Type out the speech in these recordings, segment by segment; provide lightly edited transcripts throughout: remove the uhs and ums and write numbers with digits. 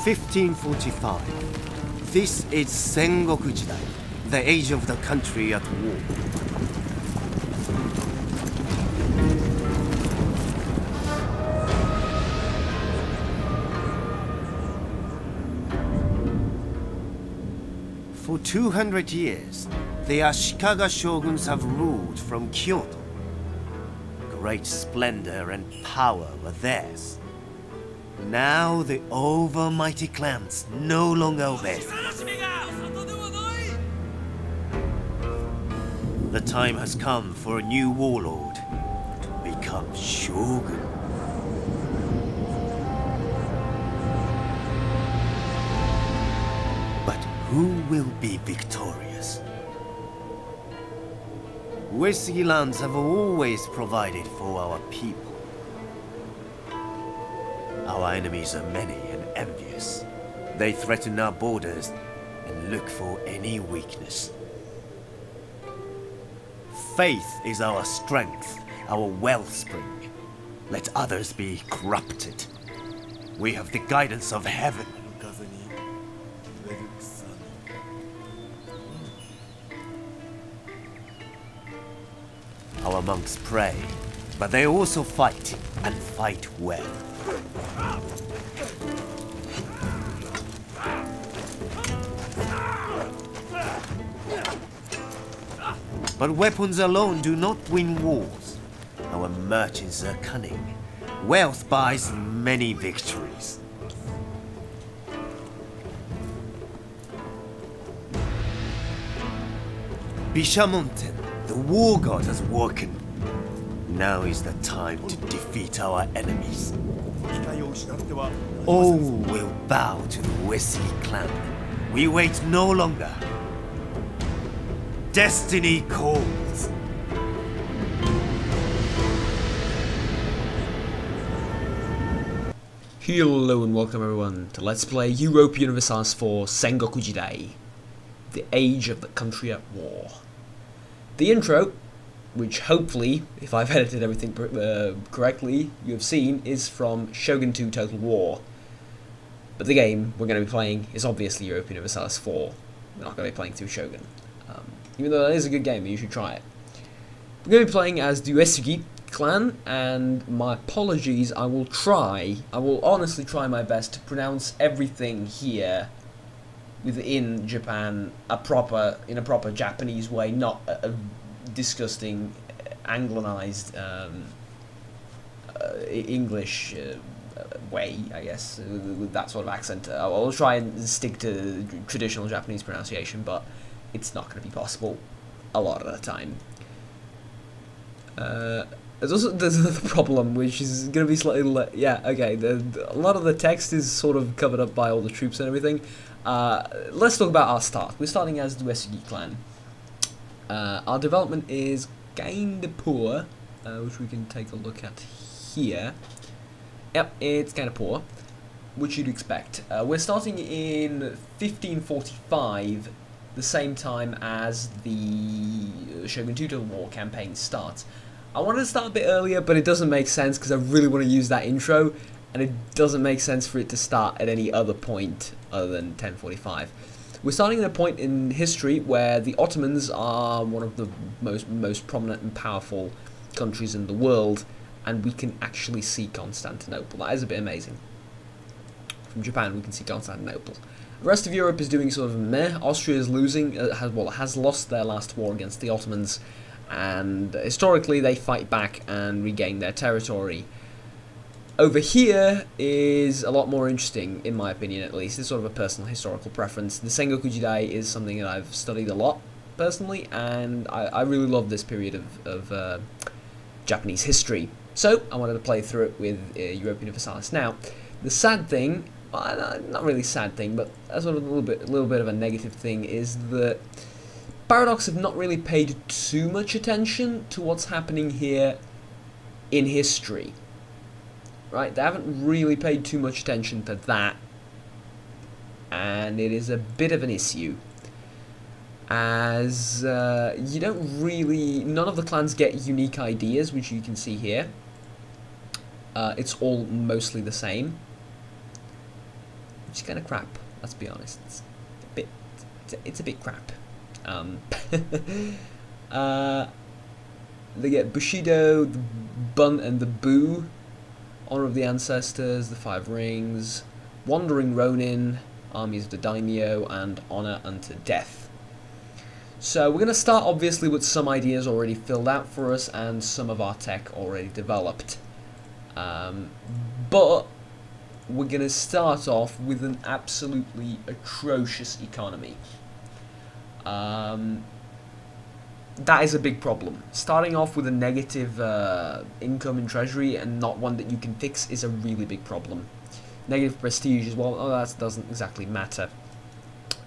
1545. This is Sengoku Jidai, the age of the country at war. For 200 years, the Ashikaga shoguns have ruled from Kyoto. Great splendor and power were theirs. Now the overmighty clans no longer obey. The time has come for a new warlord to become shogun. But who will be victorious? Uesugin lands have always provided for our people. Our enemies are many and envious. They threaten our borders and look for any weakness. Faith is our strength, our wellspring. Let others be corrupted. We have the guidance of heaven. Our monks pray, but they also fight, and fight well. But weapons alone do not win wars. Our merchants are cunning. Wealth buys many victories. Bishamonten, the war god, has woken. Now is the time to defeat our enemies. All will bow to the Uesugin clan. We wait no longer. Destiny calls. Hello and welcome everyone to Let's Play Europa Universalis for Sengoku Jidai, the age of the country at war. The intro, which hopefully, if I've edited everything correctly, you have seen, is from Shogun 2 Total War. But the game we're going to be playing is obviously Europa Universalis 4. We're not going to be playing through Shogun. Even though that is a good game, you should try it. We're going to be playing as the Uesugin clan, and my apologies, I will honestly try my best to pronounce everything here within Japan in a proper Japanese way, not a disgusting Anglicized English way, I guess, with that sort of accent. I'll try and stick to traditional Japanese pronunciation, but it's not going to be possible a lot of the time. There's another problem, which is going to be slightly... a lot of the text is sort of covered up by all the troops and everything. Let's talk about our start. We're starting as the Uesugin clan. Our development is kinda poor, which we can take a look at here. Yep, it's kinda poor, which you'd expect. We're starting in 1545, the same time as the Shogun 2 Total War campaign starts. I wanted to start a bit earlier, but it doesn't make sense because I really want to use that intro, and it doesn't make sense for it to start at any other point other than 1045. We're starting at a point in history where the Ottomans are one of the most prominent and powerful countries in the world, and we can actually see Constantinople. That is a bit amazing. From Japan, we can see Constantinople. The rest of Europe is doing sort of meh. Austria is losing, has lost their last war against the Ottomans, and historically they fight back and regain their territory. Over here is a lot more interesting, in my opinion at least. It's sort of a personal historical preference. The Sengoku Jidai is something that I've studied a lot, personally, and I really love this period of Japanese history. So I wanted to play through it with Europa Universalis. Now, the sad thing, well, not really sad thing, but a sort of a little bit of a negative thing, is that Paradox have not really paid too much attention to what's happening here in history. Right, they haven't really paid too much attention to that, and it is a bit of an issue, as you don't really, none of the clans get unique ideas, which you can see here. It's all mostly the same. which is kind of crap. Let's be honest. It's a bit crap. They get Bushido, the Bun and the Bu, Honor of the Ancestors, the Five Rings, Wandering Ronin, Armies of the Daimyo, and Honor unto Death. So we're going to start obviously with some ideas already filled out for us and some of our tech already developed. But we're going to start off with an absolutely atrocious economy. That is a big problem. Starting off with a negative income in treasury and not one that you can fix is a really big problem. Negative prestige as well. Oh, that doesn't exactly matter.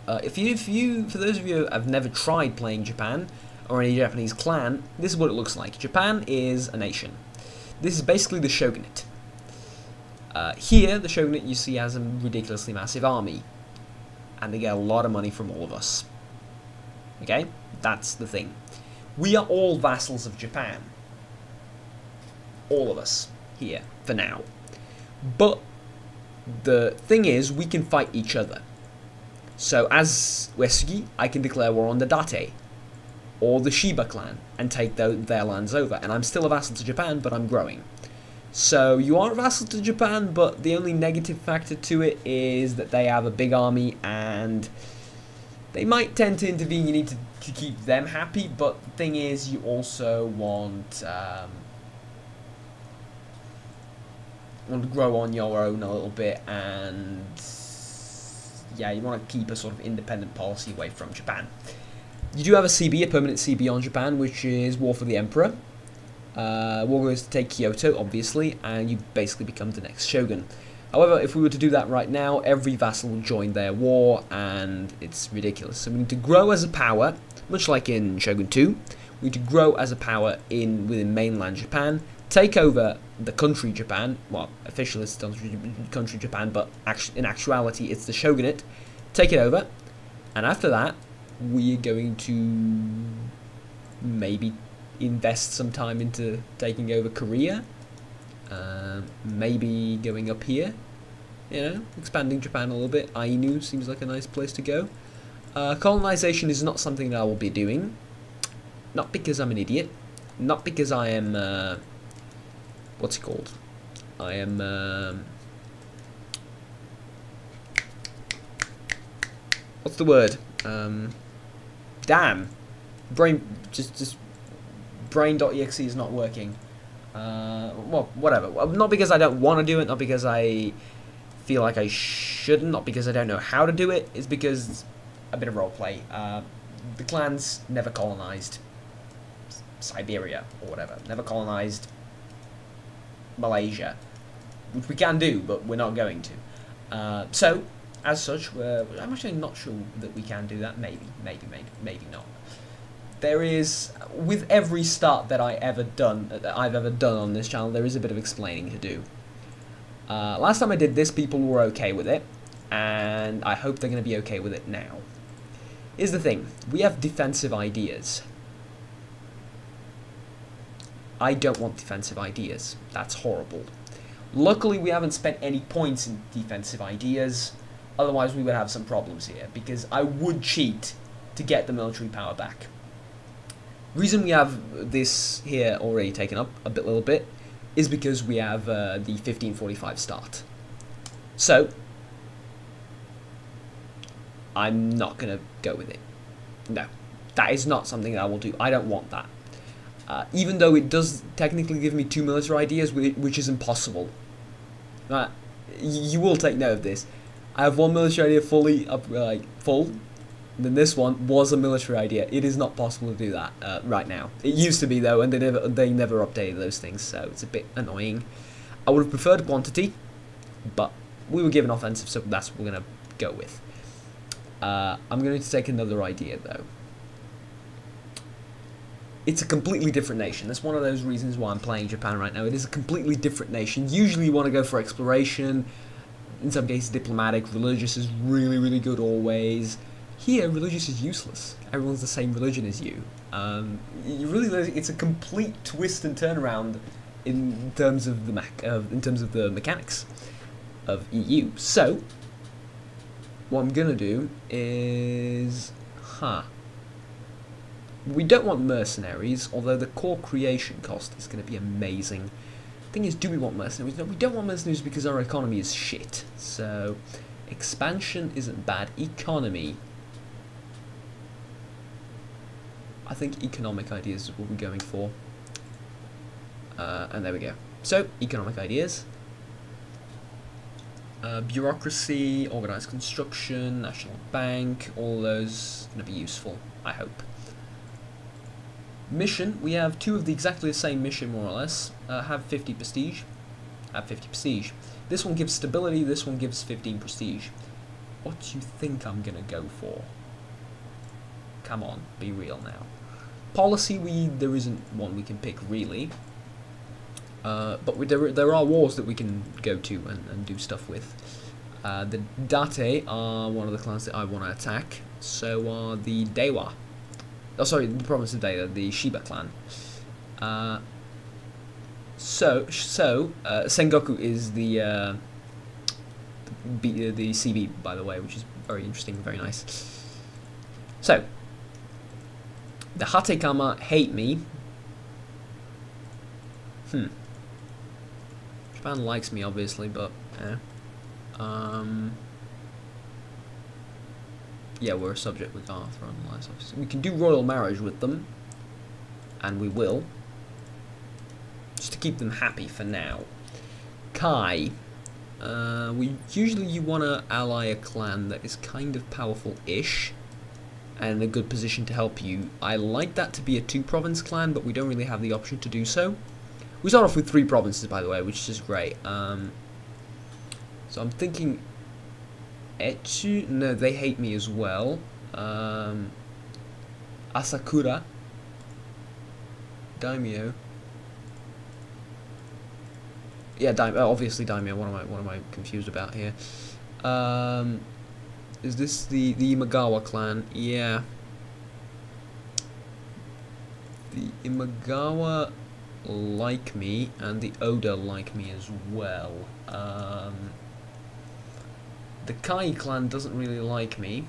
For those of you who have never tried playing Japan or any Japanese clan, this is what it looks like. Japan is a nation. This is basically the shogunate. Here, the shogunate you see has a ridiculously massive army, and they get a lot of money from all of us. Okay, that's the thing. We are all vassals of Japan. All of us here for now. But the thing is, we can fight each other. So as Uesugin, I can declare war on the Date or the Shiba clan and take their lands over. And I'm still a vassal to Japan, but I'm growing. So you are a vassal to Japan, but the only negative factor to it is that they have a big army and they might tend to intervene. You need to keep them happy, but the thing is, you also want to grow on your own a little bit, and yeah, you want to keep a sort of independent policy away from Japan. You do have a CB, a permanent CB on Japan, which is War for the Emperor. War goes to take Kyoto, obviously, and you basically become the next shogun. However, if we were to do that right now, every vassal will join their war, and it's ridiculous. So we need to grow as a power, much like in Shogun 2. We need to grow as a power within mainland Japan, take over the country Japan. Well, officially it's country Japan, but in actuality it's the shogunate. Take it over, and after that, we are going to maybe invest some time into taking over Korea. Maybe going up here, you know, expanding Japan a little bit. Ainu seems like a nice place to go. Colonization is not something that I will be doing. Not because I'm an idiot. Not because I am, what's it called? I am, what's the word? Damn. Just brain.exe is not working. Well, whatever. Not because I don't want to do it, not because I feel like I shouldn't, not because I don't know how to do it. It's because a bit of roleplay. The clans never colonized Siberia or whatever. Never colonized Malaysia, which we can do, but we're not going to. So, as such, I'm actually not sure that we can do that. Maybe not. There is, with every start that I've ever done on this channel, there is a bit of explaining to do. Last time I did this, people were okay with it, and I hope they're going to be okay with it now. Here's the thing, we have defensive ideas. I don't want defensive ideas. That's horrible. Luckily, we haven't spent any points in defensive ideas, otherwise we would have some problems here, because I would cheat to get the military power back. Reason we have this here already taken up a little bit is because we have the 1545 start. So I'm not gonna go with it. No, that is not something that I will do. I don't want that. Even though it does technically give me 2 military ideas, which is impossible. You will take note of this. I have 1 military idea fully up, full. And then this one was a military idea. It is not possible to do that right now. It used to be though, and they never updated those things, so it's a bit annoying. I would have preferred quantity, but we were given offensive, so that's what we're gonna go with. I'm going to take another idea though. It's a completely different nation. That's one of those reasons why I'm playing Japan right now. It is a completely different nation. Usually you want to go for exploration. In some cases diplomatic. Religious is really, really good always. Here, religious is useless. Everyone's the same religion as you. It's a complete twist and turnaround in terms of the mechanics of EU. So, what I'm gonna do is, we don't want mercenaries, although the core creation cost is gonna be amazing. Thing is, do we want mercenaries? No, we don't want mercenaries because our economy is shit. So, expansion isn't bad. Economy. I think economic ideas is what we're going for. And there we go. So, economic ideas. Bureaucracy, organised construction, national bank, all those going to be useful, I hope. Mission, we have two of the exactly the same mission, more or less. Have 50 prestige. Have 50 prestige. This one gives stability, this one gives 15 prestige. What do you think I'm going to go for? Come on, be real now. Policy, there isn't one we can pick, really. But there are wars that we can go to and do stuff with. The Date are one of the clans that I want to attack. So are the Dewa. Oh, sorry, the province of Dewa, the Shiba clan. Sengoku is the CB, by the way, which is very interesting, very nice. So, the Hatekama hate me. Japan likes me, obviously, but yeah, we're a subject with Arthur on the obviously. We can do royal marriage with them, and we will, just to keep them happy for now. Kai, you want to ally a clan that is kind of powerful-ish, and in a good position to help you. I like that to be a 2-province clan, but we don't really have the option to do so. We start off with 3 provinces, by the way, which is great. So I'm thinking Echu. No, they hate me as well. Asakura, Daimyo. Yeah, obviously Daimyo. What am I confused about here? Is this the Imagawa clan? Yeah. The Imagawa like me, and the Oda like me as well. The Kai clan doesn't really like me,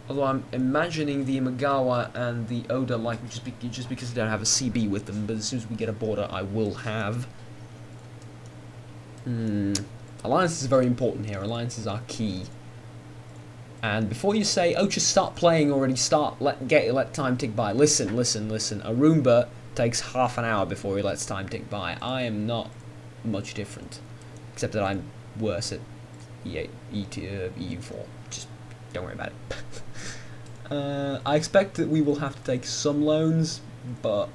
although I'm imagining the Imagawa and the Oda like me just because they don't have a CB with them, but as soon as we get a border I will have. Alliance is very important here. Alliances are key. And before you say, oh, just start playing already, let time tick by. Listen. A Roomba takes half an hour before he lets time tick by. I am not much different, except that I'm worse at EU4. Just don't worry about it. I expect that we will have to take some loans, but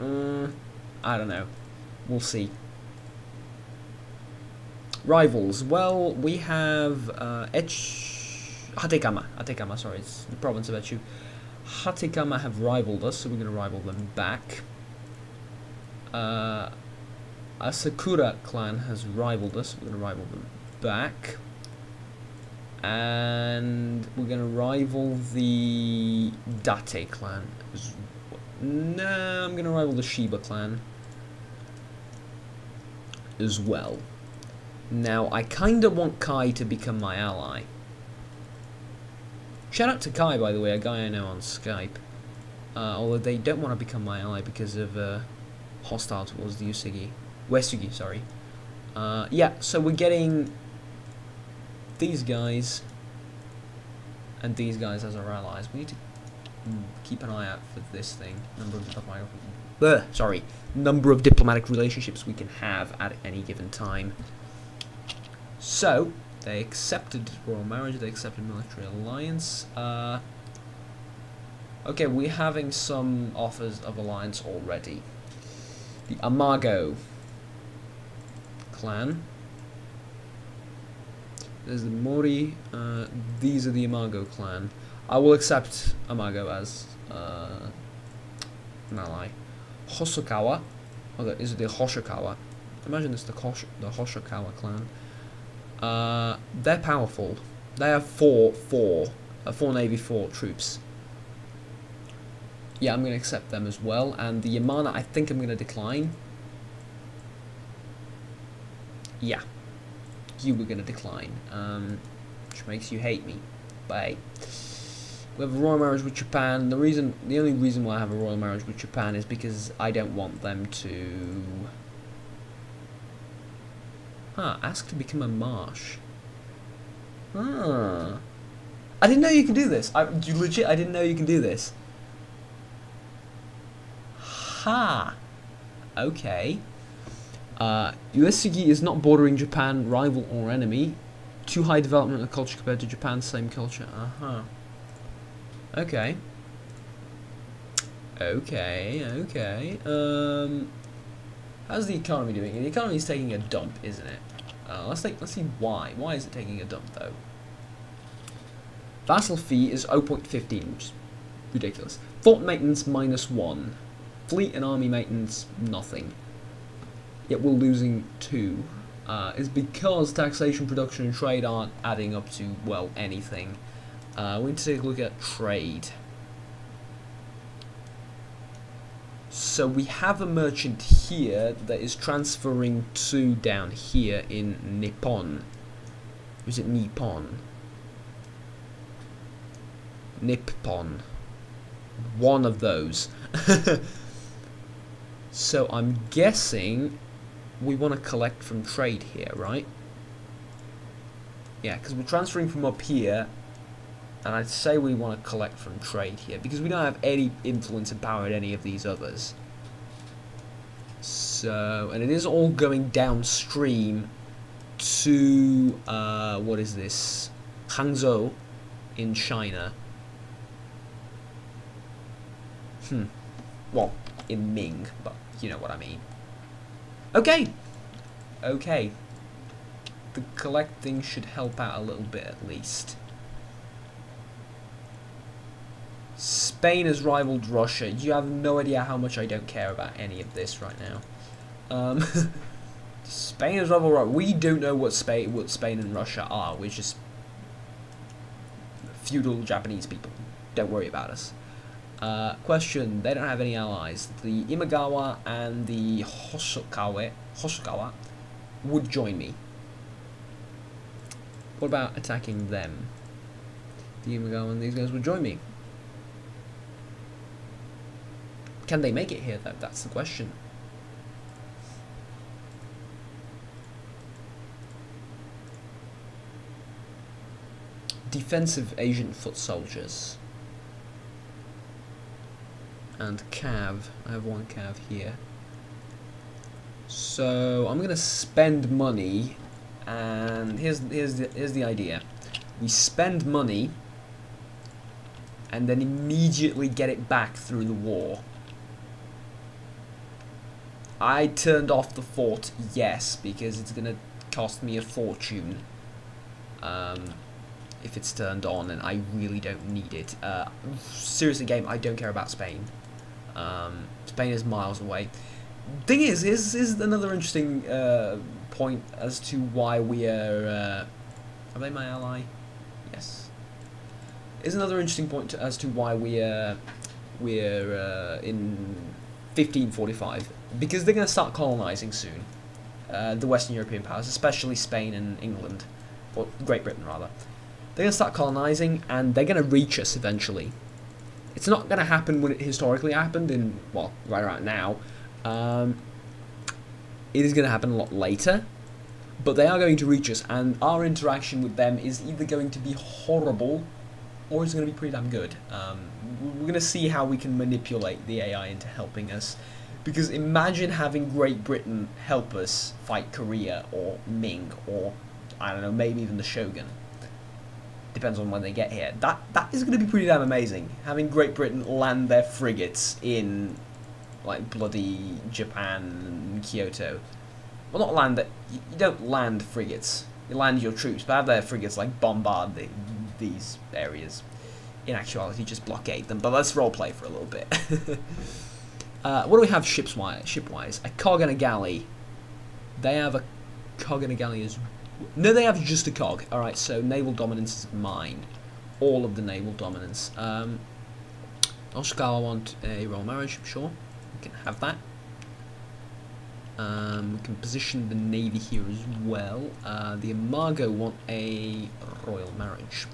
I don't know. We'll see. Rivals. Well, we have Hatekama, sorry, it's the province of Echu. Hatekama have rivaled us, so we're going to rival them back. Asakura clan has rivaled us, so we're going to rival them back. And we're going to rival the Date clan. No, I'm going to rival the Shiba clan as well. Now, I kind of want Kai to become my ally. Shout out to Kai, by the way, a guy I know on Skype. Although they don't want to become my ally because of hostile towards the Uesugin, sorry. Yeah, so we're getting these guys and these guys as our allies. We need to keep an eye out for this thing. Number of diplomatic relationships we can have at any given time. So, they accepted royal marriage, they accepted military alliance. Okay, we're having some offers of alliance already. The Amago clan. There's the Mori. These are the Amago clan. I will accept Amago as an ally. Hosokawa. Oh, is it the Hoshikawa? Imagine it's the Hoshikawa clan. They're powerful. They have four Navy 4 troops. Yeah, I'm going to accept them as well. And the Yamana, I think I'm going to decline. Yeah. you were going to decline, which makes you hate me. But hey, we have a royal marriage with Japan. The only reason why I have a royal marriage with Japan is because I don't want them to... ask to become a marsh. I didn't know you can do this. I didn't know you can do this. Okay. Uesugin is not bordering Japan, rival or enemy. Too high development of culture compared to Japan, same culture. Okay. Okay. How's the economy doing? The economy is taking a dump, isn't it? Let's see why. Why is it taking a dump though? Vassal fee is 0.15, which is ridiculous. Fort maintenance -1. Fleet and army maintenance, nothing. Yet we're losing 2. Is because taxation, production, and trade aren't adding up to, well, anything. We need to take a look at trade. So we have a merchant here that is transferring to down here in Nippon. Or is it Nippon? Nippon. One of those. So I'm guessing we want to collect from trade here, right? Yeah, because we're transferring from up here, and I'd say we want to collect from trade here, because we don't have any influence and power in any of these others. So, and it is all going downstream to, what is this? Hangzhou in China. Well, in Ming, but you know what I mean. Okay. The collecting should help out a little bit at least. Spain has rivaled Russia. You have no idea how much I don't care about any of this right now. Spain has rivaled Russia. We don't know what Spain and Russia are. We're just feudal Japanese people. Don't worry about us. Question, they don't have any allies. The Imagawa and the Hosokawa would join me. What about attacking them? The Imagawa and these guys would join me. Can they make it here though? That's the question. Defensive Asian foot soldiers. And cav. I have one cav here. So I'm gonna spend money, and here's the idea. We spend money and then immediately get it back through the war. I turned off the fort, yes, because it's gonna cost me a fortune if it's turned on, and I really don't need it. Seriously, game, I don't care about Spain. Spain is miles away. Thing is another interesting point as to why we are they my ally? Yes. Is another interesting point as to why we're in 1545, because they're going to start colonizing soon. The Western European powers, especially Spain and England, or Great Britain rather. They're going to start colonizing, and they're going to reach us eventually. It's not going to happen when it historically happened in, well, right around now. It is going to happen a lot later, but they are going to reach us, and our interaction with them is either going to be horrible, or it's going to be pretty damn good. We're going to see how we can manipulate the AI into helping us, because imagine having Great Britain help us fight Korea, or Ming, or, I don't know, maybe even the Shogun. Depends on when they get here. That is going to be pretty damn amazing. Having Great Britain land their frigates in, like, bloody Japan and Kyoto. Well, not land that. You don't land frigates. You land your troops, but have their frigates like bombard these areas. In actuality, just blockade them. But let's roleplay for a little bit. What do we have shipwise? A cog and a galley. They have a cog and a galley as. No, they have just a cog. Alright, so naval dominance is mine. All of the naval dominance. Oscar, I want a royal marriage, sure. We can have that. We can position the navy here as well. The Imago want a royal marriage.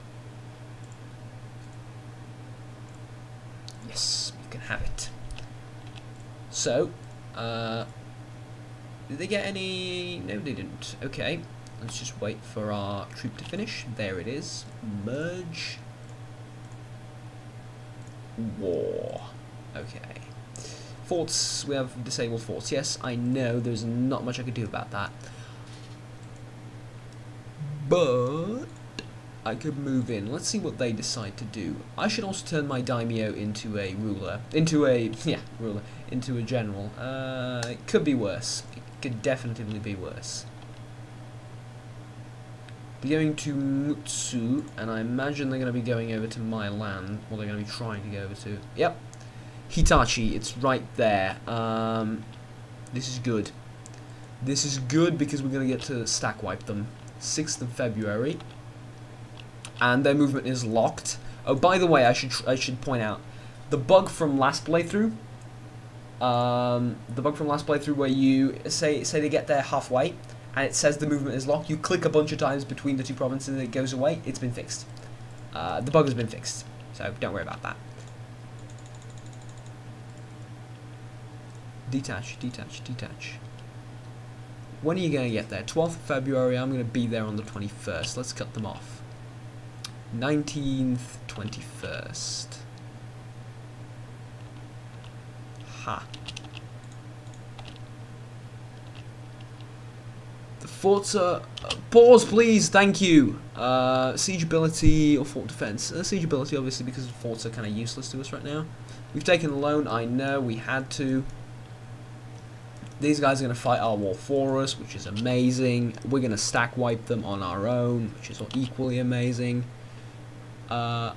Yes, you can have it. So, did they get any? No, they didn't. Okay, let's just wait for our troop to finish. There it is. Merge. War. Okay. Forts, we have disabled forts. Yes, I know, there's not much I could do about that. But I could move in. Let's see what they decide to do. I should also turn my daimyo into a ruler. Into a general. It could be worse. It could definitely be worse. We're going to Mutsu, and I imagine they're going to be going over to my land. Or they're going to be trying to go over to. Yep. Hitachi, it's right there. This is good. This is good because we're going to get to stack wipe them. 6th of February. And their movement is locked. Oh, by the way, I should point out the bug from last playthrough. Where you say they get there halfway and it says the movement is locked. You click a bunch of times between the two provinces and it goes away. It's been fixed. The bug has been fixed, so don't worry about that. Detach, detach, detach. When are you going to get there? 12th of February, I'm going to be there on the 21st. Let's cut them off. 19th, 21st. Ha. The forts are... pause, please, thank you. Siege ability or fort defense. Siege ability, obviously, because the forts are kind of useless to us right now. We've taken a loan, I know, we had to. These guys are going to fight our war for us, which is amazing. We're going to stack wipe them on our own, which is equally amazing. Pause,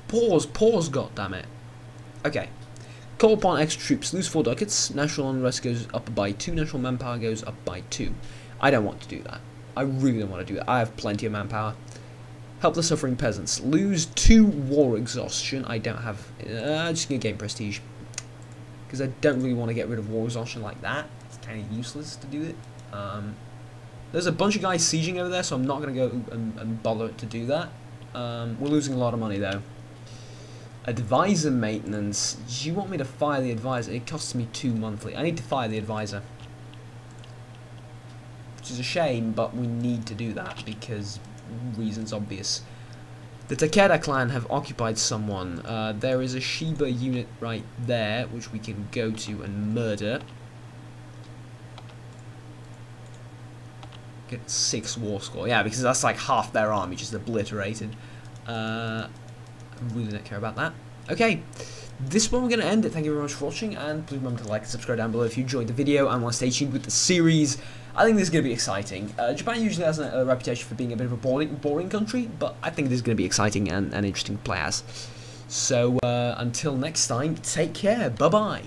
goddammit. Okay. Call upon extra troops. Lose 4 ducats. National unrest goes up by 2. National manpower goes up by 2. I don't want to do that. I really don't want to do that. I have plenty of manpower. Help the suffering peasants. Lose 2 war exhaustion. I don't have... just going to gain prestige. Because I don't really want to get rid of war exhaustion like that. It's kind of useless to do it. There's a bunch of guys sieging over there, so I'm not going to go and bother to do that. We're losing a lot of money, though. Advisor maintenance. Do you want me to fire the advisor? It costs me 2 monthly. I need to fire the advisor. Which is a shame, but we need to do that because reasons obvious. The Takeda clan have occupied someone. There is a Shiba unit right there, which we can go to and murder. Get 6 war score. Yeah, because that's like half their army just obliterated. I really don't care about that. Okay, this one we're going to end it. Thank you very much for watching, and please remember to like and subscribe down below if you enjoyed the video and want to stay tuned with the series. I think this is going to be exciting. Japan usually has a reputation for being a bit of a boring country, but I think this is going to be exciting and interesting to play as. So, until next time, take care. Bye-bye.